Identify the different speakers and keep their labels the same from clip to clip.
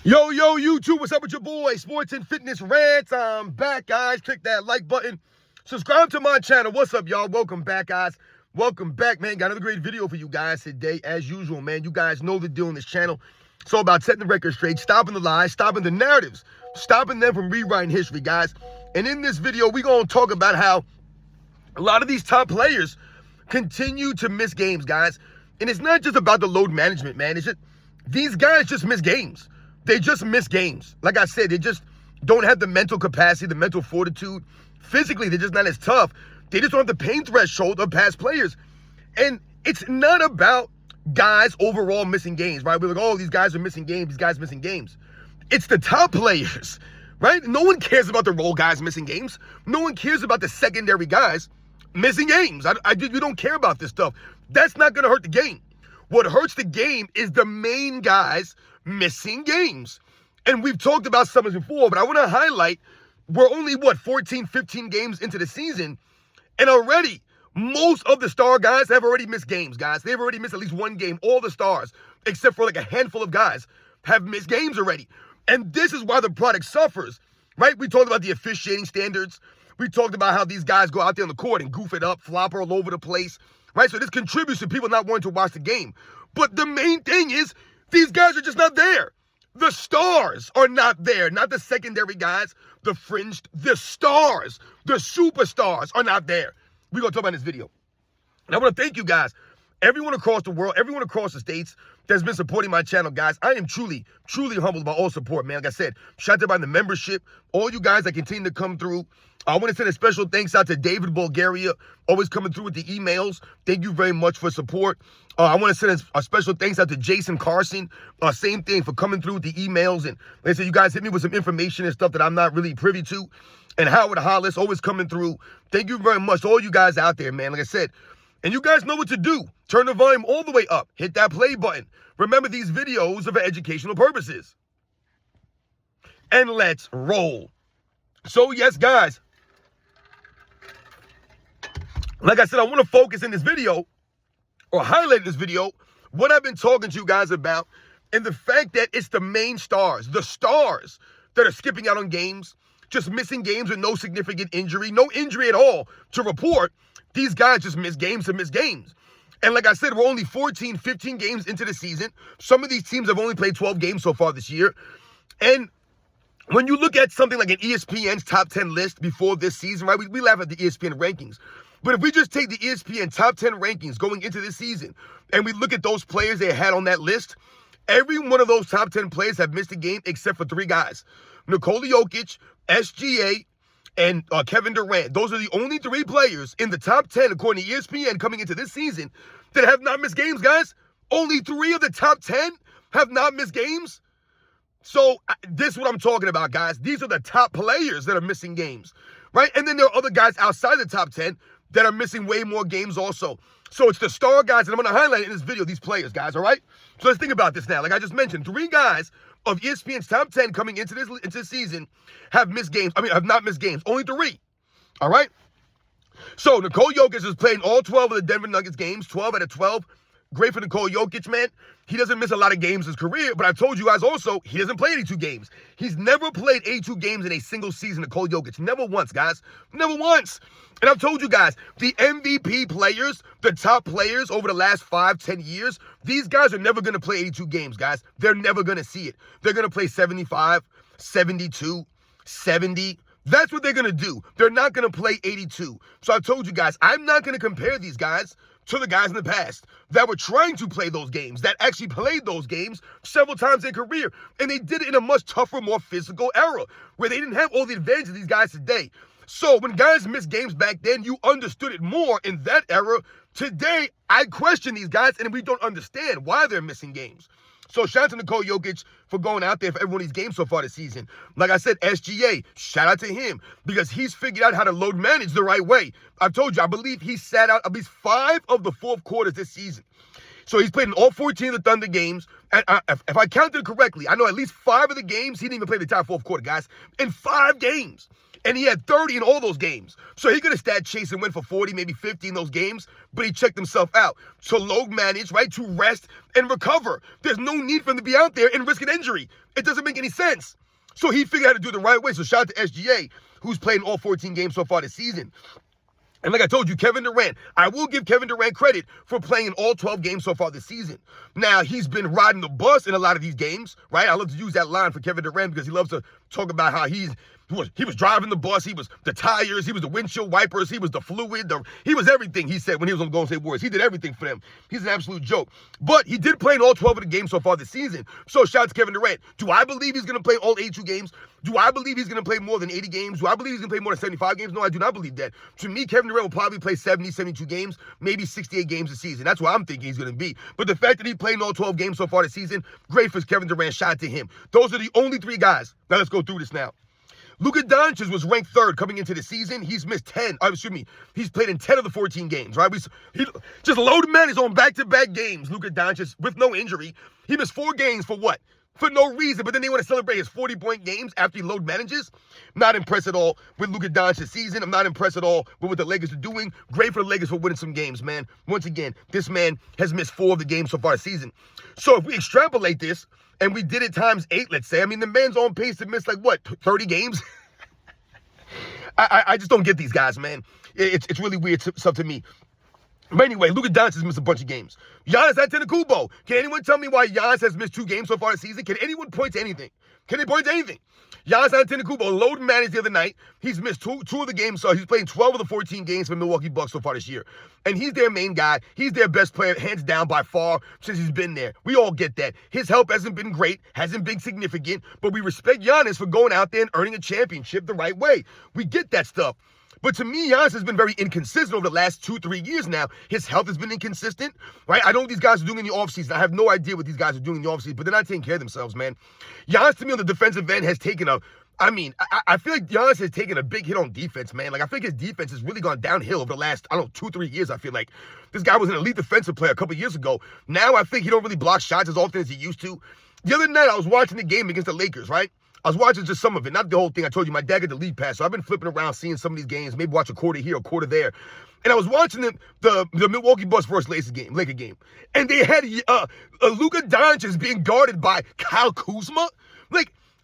Speaker 1: Yo, YouTube, what's up with your boy? Sports and Fitness Rants. I'm back, guys. Click that like button. Subscribe to my channel. What's up, y'all? Welcome back, guys. Welcome back, man. Got another great video for you guys today, as usual, man. You guys know the deal on this channel. It's all about setting the record straight, stopping the lies, stopping the narratives, stopping them from rewriting history, guys. And in this video, we're going to talk about how a lot of these top players continue to miss games, guys. And it's not just about the load management, man. It's just these guys just miss games. They just miss games. Like I said, they just don't have the mental capacity, the mental fortitude. Physically, they're just not as tough. They just don't have the pain threshold of past players. And it's not about guys overall missing games, right? We're like, oh, these guys are missing games. These guys missing games. It's the top players, right? No one cares about the role guys missing games. No one cares about the secondary guys missing games. We don't care about this stuff. That's not going to hurt the game. What hurts the game is the main guys missing games. And we've talked about some of this before, but I want to highlight, we're only, 14, 15 games into the season, and already most of the star guys have already missed games, guys. They've already missed at least one game. All the stars, except for like a handful of guys, have missed games already. And this is why the product suffers, right? We talked about the officiating standards. We talked about how these guys go out there on the court and goof it up, flop all over the place, right? So this contributes to people not wanting to watch the game. But the main thing is, these guys are just not there. The stars are not there. Not the secondary guys, the fringed, the stars, the superstars are not there. We're going to talk about in this video. And I want to thank you guys, everyone across the world, everyone across the states that's been supporting my channel, guys. I am truly humbled by all support, man. Like I said, shout out by the membership, all you guys that continue to come through. I want to send a special thanks out to David Bulgaria, always coming through with the emails. Thank you very much for support. I want to send a special thanks out to Jason Carson. Same thing, for coming through with the emails. And like I said, you guys hit me with some information and stuff that I'm not really privy to. And Howard Hollis, always coming through. Thank you very much to all you guys out there, man. Like I said, and you guys know what to do. Turn the volume all the way up. Hit that play button. Remember, these videos are for educational purposes. And let's roll. So, yes, guys. Like I said, I want to focus in this video, or highlight in this video, what I've been talking to you guys about, and the fact that it's the main stars, the stars that are skipping out on games, just missing games with no significant injury, no injury at all to report. These guys just miss games to miss games. And like I said, we're only 14, 15 games into the season. Some of these teams have only played 12 games so far this year. And when you look at something like an ESPN's top 10 list before this season, right? We laugh at the ESPN rankings. But if we just take the ESPN top 10 rankings going into this season, and we look at those players they had on that list, every one of those top 10 players have missed a game except for 3 guys. Nikola Jokic, SGA, and Kevin Durant. Those are the only 3 players in the top 10, according to ESPN, coming into this season that have not missed games, guys. Only 3 of the top 10 have not missed games. So this is what I'm talking about, guys. These are the top players that are missing games, right? And then there are other guys outside the top 10 that are missing way more games also. So it's the star guys, and I'm going to highlight in this video these players, guys, all right? So let's think about this now. Like I just mentioned, 3 guys of ESPN's top 10 coming into this season have missed games. Have not missed games. Only 3, all right? So Nikola Jokic is playing all 12 of the Denver Nuggets games, 12 out of 12. Great for Nikola Jokic, man. He doesn't miss a lot of games in his career, but I told you guys also, he doesn't play 82 games. He's never played 82 games in a single season, Nikola Jokic. Never once, guys. Never once. And I've told you guys, the MVP players, the top players over the last 5, 10 years, these guys are never going to play 82 games, guys. They're never going to see it. They're going to play 75, 72, 70. That's what they're going to do. They're not going to play 82. So I told you guys, I'm not going to compare these guys to the guys in the past that were trying to play those games, that actually played those games several times in their career. And they did it in a much tougher, more physical era where they didn't have all the advantages of these guys today. So when guys missed games back then, you understood it more in that era. Today, I question these guys, and we don't understand why they're missing games. So shout out to Nikola Jokic for going out there for every one of these games so far this season. Like I said, SGA, shout out to him because he's figured out how to load manage the right way. I've told you, I believe he sat out at least 5 of the 4th quarters this season. So he's played in all 14 of the Thunder games. And if I counted correctly, I know at least 5 of the games, he didn't even play the entire 4th quarter, guys. In 5 games. And he had 30 in all those games. So he could have stat chase and went for 40, maybe 50 in those games, but he checked himself out. So load manage, right, to rest and recover. There's no need for him to be out there and risk an injury. It doesn't make any sense. So he figured out how to do it the right way. So shout out to SGA, who's played in all 14 games so far this season. And like I told you, Kevin Durant, I will give Kevin Durant credit for playing in all 12 games so far this season. Now, he's been riding the bus in a lot of these games, right? I love to use that line for Kevin Durant because he loves to talk about how he was driving the bus, he was the tires, he was the windshield wipers, he was the fluid, he was everything, he said, when he was on the Golden State Warriors. He did everything for them. He's an absolute joke. But he did play in all 12 of the games so far this season. So shout out to Kevin Durant. Do I believe he's going to play all 82 games? Do I believe he's going to play more than 80 games? Do I believe he's going to play more than 75 games? No, I do not believe that. To me, Kevin Durant will probably play 70, 72 games, maybe 68 games a season. That's what I'm thinking he's going to be. But the fact that he played in all 12 games so far this season, great for Kevin Durant. Shout out to him. Those are the only three guys. Now let's go through this now. Luka Doncic was ranked 3rd coming into the season. He's missed 10. He's played in 10 of the 14 games, right? He just loaded managed on back-to-back games, Luka Doncic, with no injury. He missed 4 games for what? For no reason, but then they want to celebrate his 40-point games after he load manages. Not impressed at all with Luka Doncic's season. I'm not impressed at all with what the Lakers are doing. Great for the Lakers for winning some games, man. Once again, this man has missed 4 of the games so far this season. So if we extrapolate this, and we did it times 8, let's say, I mean, the man's on pace to miss, 30 games? I just don't get these guys, man. It's really weird stuff to me. But anyway, Luka Doncic has missed a bunch of games. Giannis Antetokounmpo. Can anyone tell me why Giannis has missed 2 games so far this season? Can anyone point to anything? Can they point to anything? Giannis Antetokounmpo load managed the other night. He's missed two of the games, so he's playing 12 of the 14 games for the Milwaukee Bucks so far this year. And he's their main guy. He's their best player, hands down by far, since he's been there. We all get that. His help hasn't been great, hasn't been significant, but we respect Giannis for going out there and earning a championship the right way. We get that stuff. But to me, Giannis has been very inconsistent over the last 2-3 years now. His health has been inconsistent, right? I know what these guys are doing in the offseason. I have no idea what these guys are doing in the offseason, but they're not taking care of themselves, man. Giannis, to me, on the defensive end has taken I feel like Giannis has taken a big hit on defense, man. I feel like his defense has really gone downhill over the last, 2-3 years. I feel like this guy was an elite defensive player a couple years ago. Now I think he don't really block shots as often as he used to. The other night, I was watching the game against the Lakers, right? I was watching just some of it, not the whole thing. I told you my dad got the league pass, so I've been flipping around, seeing some of these games, maybe watch a quarter here, a quarter there. And I was watching the Milwaukee Bucks versus Laker game, and they had Luka Doncic being guarded by Kyle Kuzma.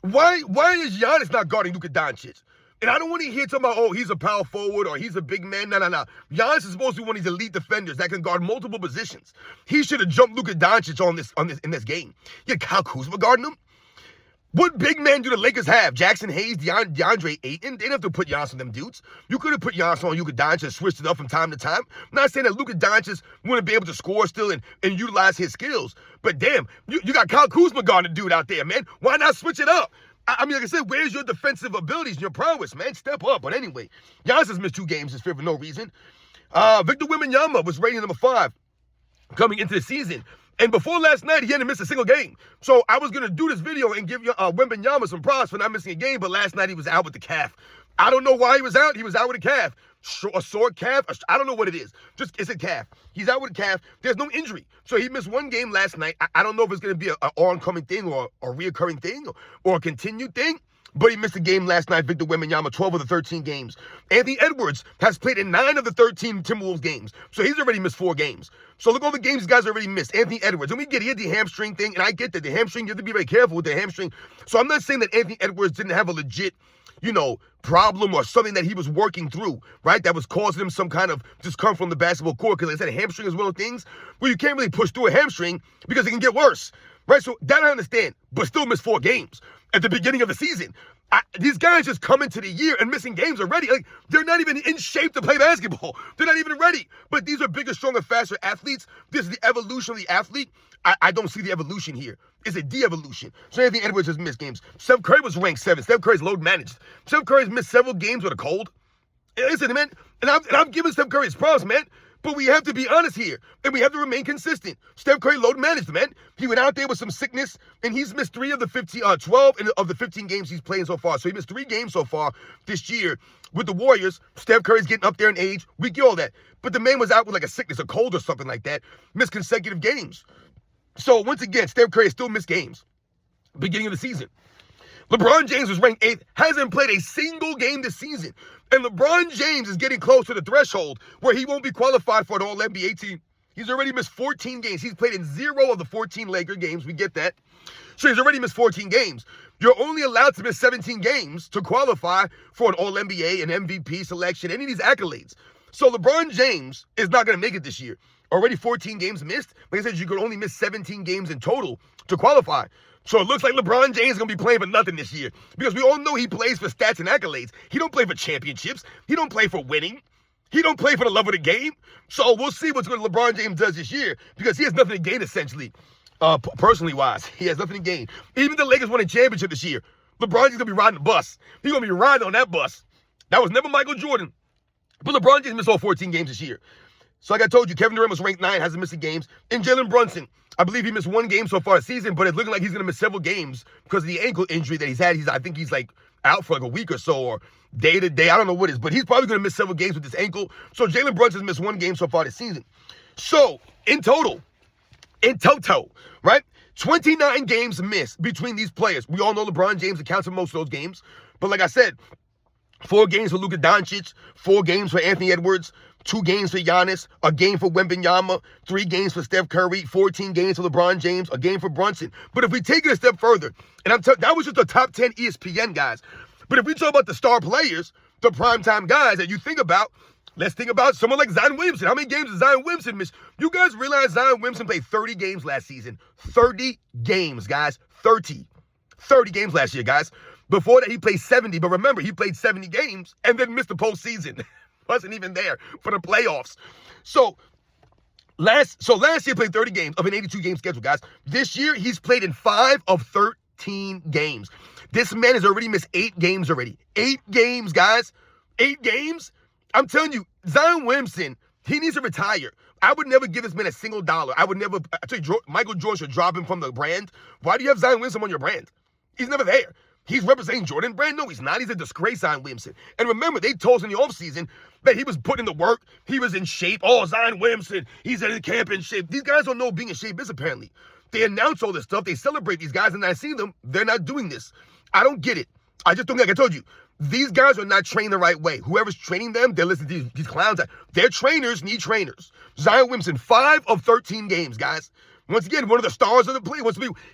Speaker 1: Why is Giannis not guarding Luka Doncic? And I don't want to hear talking about, he's a power forward or he's a big man. No. Giannis is supposed to be one of these elite defenders that can guard multiple positions. He should have jumped Luka Doncic in this game. You had Kyle Kuzma guarding him. What big man do the Lakers have? Jackson Hayes, DeAndre Ayton? They didn't have to put Giannis on them dudes. You could have put Giannis on Luka Doncic and switched it up from time to time. I'm not saying that Luka Doncic wouldn't be able to score still and utilize his skills. But damn, you got Kyle Kuzma guarding the dude out there, man. Why not switch it up? I mean, like I said, where's your defensive abilities and your prowess, man? Step up. But anyway, Giannis has missed 2 games this year for no reason. Victor Wembanyama was rated number 5 coming into the season. And before last night, he hadn't missed a single game. So I was going to do this video and give Wembanyama some props for not missing a game, but last night he was out with the calf. I don't know why he was out. He was out with a calf. A sore calf. I don't know what it is. Just, it's a calf. He's out with a calf. There's no injury. So he missed 1 game last night. I don't know if it's going to be an oncoming thing or a reoccurring thing or a continued thing. But he missed a game last night, Victor Wembanyama, 12 of the 13 games. Anthony Edwards has played in 9 of the 13 Timberwolves games. So he's already missed 4 games. So look at all the games these guys already missed. Anthony Edwards. And he had the hamstring thing, and I get that. The hamstring, you have to be very careful with the hamstring. So I'm not saying that Anthony Edwards didn't have a legit, problem or something that he was working through, right? That was causing him some kind of discomfort from the basketball court. Because like I said, a hamstring is one of those things where you can't really push through a hamstring because it can get worse, right? So that I understand, but still missed 4 games at the beginning of the season. These guys just come into the year and missing games already. They're not even in shape to play basketball. They're not even ready. But these are bigger, stronger, faster athletes. This is the evolution of the athlete. I don't see the evolution here. It's a de-evolution. So Anthony Edwards has missed games. Steph Curry was ranked 7th. Steph Curry's load managed. Steph Curry's missed several games with a cold. Listen, man, and I'm giving Steph Curry his props, man. But we have to be honest here, and we have to remain consistent. Steph Curry load managed, man. He went out there with some sickness, and he's missed 12 of the 15 games he's playing so far. So he missed 3 games so far this year with the Warriors. Steph Curry's getting up there in age. We get all that. But the man was out with a sickness, a cold or something like that. Missed consecutive games. So once again, Steph Curry has still missed games beginning of the season. LeBron James was ranked 8th, hasn't played a single game this season. And LeBron James is getting close to the threshold where he won't be qualified for an All-NBA team. He's already missed 14 games. He's played in 0 of the 14 Laker games. We get that. So he's already missed 14 games. You're only allowed to miss 17 games to qualify for an All-NBA, an MVP selection, any of these accolades. So LeBron James is not going to make it this year. Already 14 games missed. Like I said, you could only miss 17 games in total to qualify. So it looks like LeBron James is going to be playing for nothing this year. Because we all know he plays for stats and accolades. He don't play for championships. He don't play for winning. He don't play for the love of the game. So we'll see what LeBron James does this year. Because he has nothing to gain, essentially. Personally wise, he has nothing to gain. Even the Lakers won a championship this year. LeBron James going to be riding the bus. He's going to be riding on that bus. That was never Michael Jordan. But LeBron James missed all 14 games this year. So like I told you, Kevin Durant was ranked 9, hasn't missed games. And Jalen Brunson, I believe he missed 1 game so far this season, but it's looking like he's going to miss several games because of the ankle injury that he's had. I think he's like out for like a week or so, or day to day. I don't know what it is, but he's probably going to miss several games with this ankle. So Jalen Brunson's missed 1 game so far this season. So in toto, right? 29 games missed between these players. We all know LeBron James accounts for most of those games. But like I said, 4 games for Luka Doncic, 4 games for Anthony Edwards, 2 games for Giannis, a game for Wembanyama, 3 games for Steph Curry, 14 games for LeBron James, a game for Brunson. But if we take it a step further, and that was just the top 10 ESPN guys. But if we talk about the star players, the primetime guys that you think about, let's think about someone like Zion Williamson. How many games did Zion Williamson miss? You guys realize Zion Williamson played 30 games last season. 30 games, guys. 30 games last year, guys. Before that, he played 70. But remember, he played 70 games and then missed the postseason. Wasn't even there for the playoffs. So last year played 30 games of an 82-game schedule, guys. This year, he's played in 5 of 13 games. This man has already missed 8 games already. 8 games, guys. 8 games? I'm telling you, Zion Williamson, he needs to retire. I would never give this man a single dollar. I tell you, Michael Jordan should drop him from the brand. Why do you have Zion Williamson on your brand? He's never there. He's representing Jordan Brand. No, he's not. He's a disgrace, Zion Williamson. And remember, they told us in the offseason that he was putting in the work. He was in shape. Oh, Zion Williamson, he's in camp in shape. These guys don't know what being in shape is, apparently. They announce all this stuff. They celebrate these guys, and I see them. They're not doing this. I don't get it. I just don't, like I told you, these guys are not trained the right way. Whoever's training them, they're listening to these clowns. Their trainers need trainers. Zion Williamson, 5 of 13 games, guys. Once again, one of the stars of the play.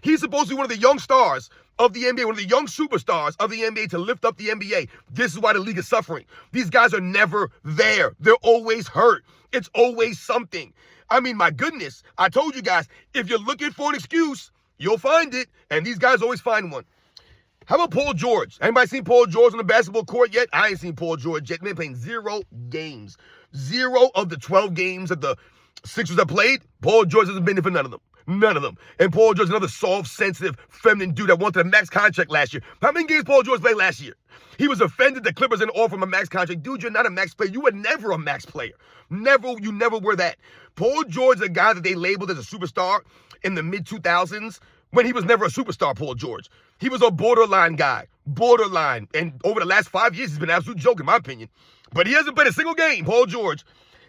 Speaker 1: He's supposed to be one of the young stars of the NBA, one of the young superstars of the NBA to lift up the NBA. This is why the league is suffering. These guys are never there. They're always hurt. It's always something. I mean, my goodness. I told you guys, if you're looking for an excuse, you'll find it. And these guys always find one. How about Paul George? Anybody seen Paul George on the basketball court yet? I ain't seen Paul George yet. Man, playing 0 games. 0 of the 12 games that the Sixers have played, Paul George hasn't been there for none of them. None of them. And Paul George is another soft, sensitive, feminine dude that wanted a max contract last year. How many games Paul George played last year? He was offended the Clippers didn't offer him a max contract. Dude, you're not a max player. You were never a max player. You never were that. Paul George is a guy that they labeled as a superstar in the mid-2000s when he was never a superstar, Paul George. He was a borderline guy. Borderline. And over the last 5 years, he's been an absolute joke, in my opinion. But he hasn't played a single game, Paul George.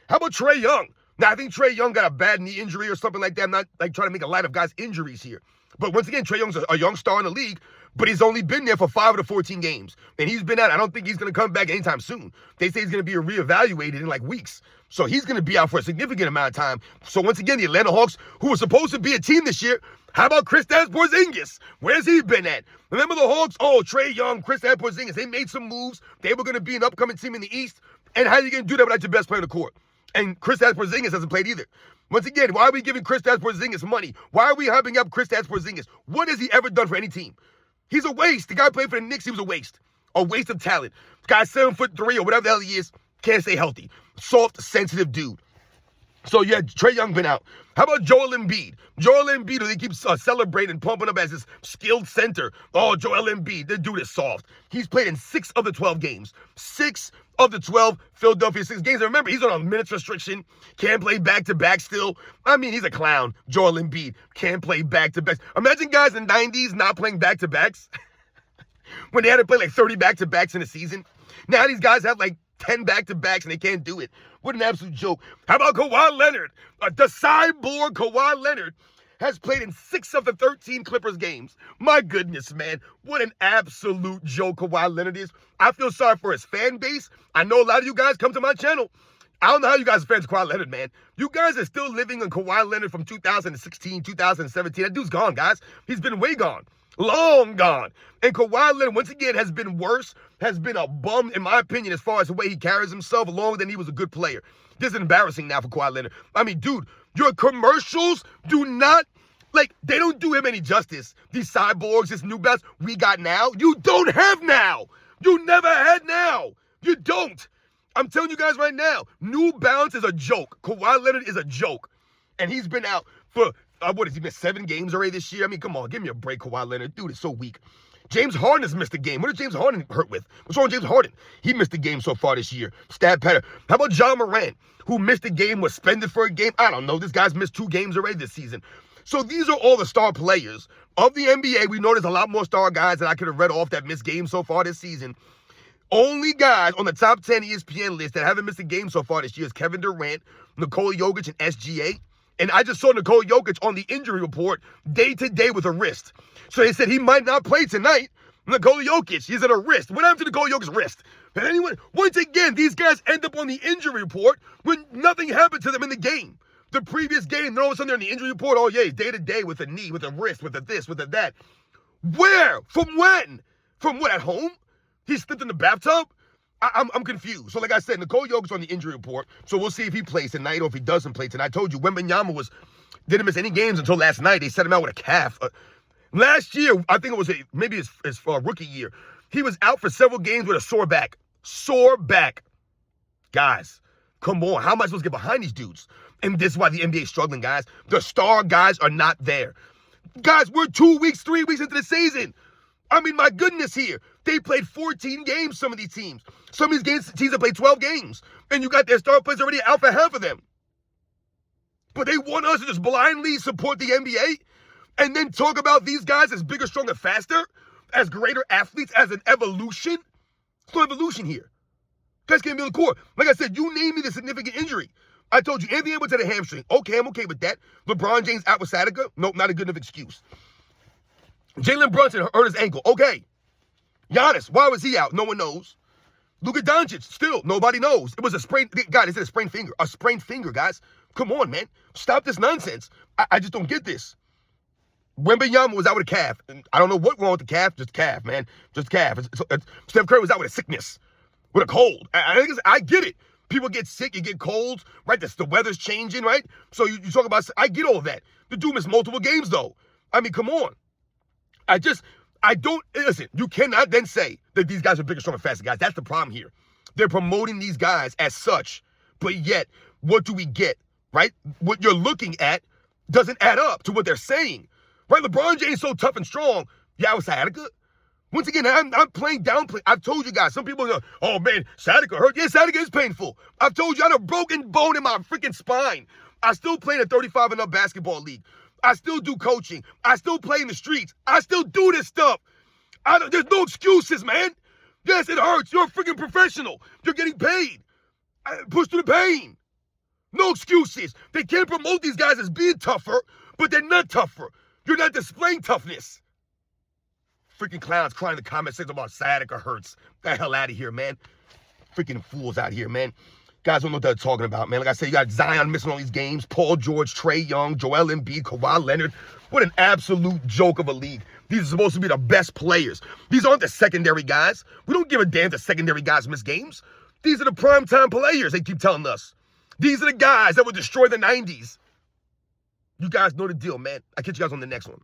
Speaker 1: How about Trae Young? Now, I think Trae Young got a bad knee injury or something like that. I'm not like trying to make a light of guys' injuries here. But once again, Trae Young's a young star in the league, but he's only been there for 5 of the 14 games. And he's been out. I don't think he's going to come back anytime soon. They say he's going to be reevaluated in like weeks. So he's going to be out for a significant amount of time. So once again, the Atlanta Hawks, who were supposed to be a team this year, how about Kristaps Porzingis? Where's he been at? Remember the Hawks? Oh, Trae Young, Kristaps Porzingis. They made some moves. They were going to be an upcoming team in the East. And how are you going to do that without your best player on the court? And Kristaps Porzingis hasn't played either. Once again, why are we giving Kristaps Porzingis money? Why are we hyping up Kristaps Porzingis? What has he ever done for any team? He's a waste. The guy played for the Knicks. He was a waste. A waste of talent. The guy's 7'3" or whatever the hell he is. Can't stay healthy. Soft, sensitive dude. So, yeah, Trae Young been out. How about Joel Embiid? Joel Embiid, who they keep celebrating, pumping up as this skilled center. Oh, Joel Embiid, the dude is soft. He's played in 6 of the 12 games. 6 of the 12 Philadelphia 6 games. And remember, he's on a minutes restriction. Can't play back-to-back still. I mean, he's a clown. Joel Embiid can't play back-to-backs. Imagine guys in the 90s not playing back-to-backs. When they had to play like 30 back-to-backs in a season. Now these guys have like 10 back-to-backs and they can't do it. What an absolute joke. How about Kawhi Leonard? The cyborg Kawhi Leonard has played in 6 of the 13 Clippers games. My goodness, man. What an absolute joke Kawhi Leonard is. I feel sorry for his fan base. I know a lot of you guys come to my channel. I don't know how you guys are fans of Kawhi Leonard, man. You guys are still living on Kawhi Leonard from 2016, 2017. That dude's gone, guys. He's been way gone. Long gone. And Kawhi Leonard, once again, has been worse, has been a bum, in my opinion, as far as the way he carries himself, longer than he was a good player. This is embarrassing now for Kawhi Leonard. I mean, dude, your commercials do not, like, they don't do him any justice. These cyborgs, this new balance we got now, you don't have now. You never had now. You don't. I'm telling you guys right now, New Balance is a joke. Kawhi Leonard is a joke. And he's been out for, what has he been, 7 games already this year? I mean, come on, give me a break, Kawhi Leonard. Dude is so weak. James Harden has missed a game. What is James Harden hurt with? What's wrong with James Harden? He missed a game so far this year. Stat pattern. How about John Morant, who missed a game, was suspended for a game? I don't know. This guy's missed 2 games already this season. So these are all the star players of the NBA. We know there's a lot more star guys that I could have read off that missed games so far this season. Only guys on the top 10 ESPN list that haven't missed a game so far this year is Kevin Durant, Nikola Jokic, and SGA. And I just saw Nikola Jokic on the injury report day-to-day with a wrist. So they said he might not play tonight. Nikola Jokic, he's at a wrist. What happened to Nikola Jokic's wrist? And anyone, once again, these guys end up on the injury report when nothing happened to them in the game. The previous game, then all of a sudden they're in the injury report. Oh, yeah, he's day-to-day with a knee, with a wrist, with a this, with a that. Where? From when? From what, at home? He slipped in the bathtub? I'm confused. So like I said, Nikola Jokic's on the injury report. So we'll see if he plays tonight or if he doesn't play tonight. I told you, Wembanyama didn't miss any games until last night. They set him out with a calf. Last year, I think it was maybe his rookie year, he was out for several games with a sore back. Sore back. Guys, come on. How am I supposed to get behind these dudes? And this is why the NBA is struggling, guys. The star guys are not there. Guys, we're 2 weeks, 3 weeks into the season. I mean, my goodness here. They played 14 games, some of these teams. Some of these teams have played 12 games. And you got their star players already out for half of them. But they want us to just blindly support the NBA and then talk about these guys as bigger, stronger, faster, as greater athletes, as an evolution. There's no evolution here. Guys can't be on the court. Like I said, you name me the significant injury. I told you, Anthony Edwards had a hamstring. Okay, I'm okay with that. LeBron James out with sciatica? Nope, not a good enough excuse. Jalen Brunson hurt his ankle. Okay. Giannis, why was he out? No one knows. Luka Doncic, still, nobody knows. It was a sprained, God, they said a sprained finger. A sprained finger, guys. Come on, man. Stop this nonsense. I just don't get this. Wembanyama was out with a calf. And I don't know what's wrong with the calf. Just calf, man. Just calf. Steph Curry was out with a sickness. With a cold. I get it. People get sick, you get colds, right? The weather's changing, right? So you talk about, I get all of that. The dude missed multiple games, though. I mean, come on. Listen, you cannot then say that these guys are bigger, stronger, faster guys. That's the problem here. They're promoting these guys as such, but yet, what do we get, right? What you're looking at doesn't add up to what they're saying, right? LeBron James is so tough and strong. Yeah, I was sciatica. Once again, I'm playing downplay. I've told you guys, some people go, oh man, sciatica hurt. Yeah, sciatica is painful. I've told you I had a broken bone in my freaking spine. I still play in a 35 and up basketball league. I still do coaching. I still play in the streets. I still do this stuff. There's no excuses, man. Yes, it hurts. You're a freaking professional. You're getting paid. Push through the pain. No excuses. They can't promote these guys as being tougher, but they're not tougher. You're not displaying toughness. Freaking clowns crying in the comment section about sciatica hurts. Get the hell out of here, man. Freaking fools out here, man. Guys don't know what they're talking about, man. Like I said, you got Zion missing all these games. Paul George, Trae Young, Joel Embiid, Kawhi Leonard. What an absolute joke of a league. These are supposed to be the best players. These aren't the secondary guys. We don't give a damn if the secondary guys miss games. These are the primetime players, they keep telling us. These are the guys that will destroy the 90s. You guys know the deal, man. I'll catch you guys on the next one.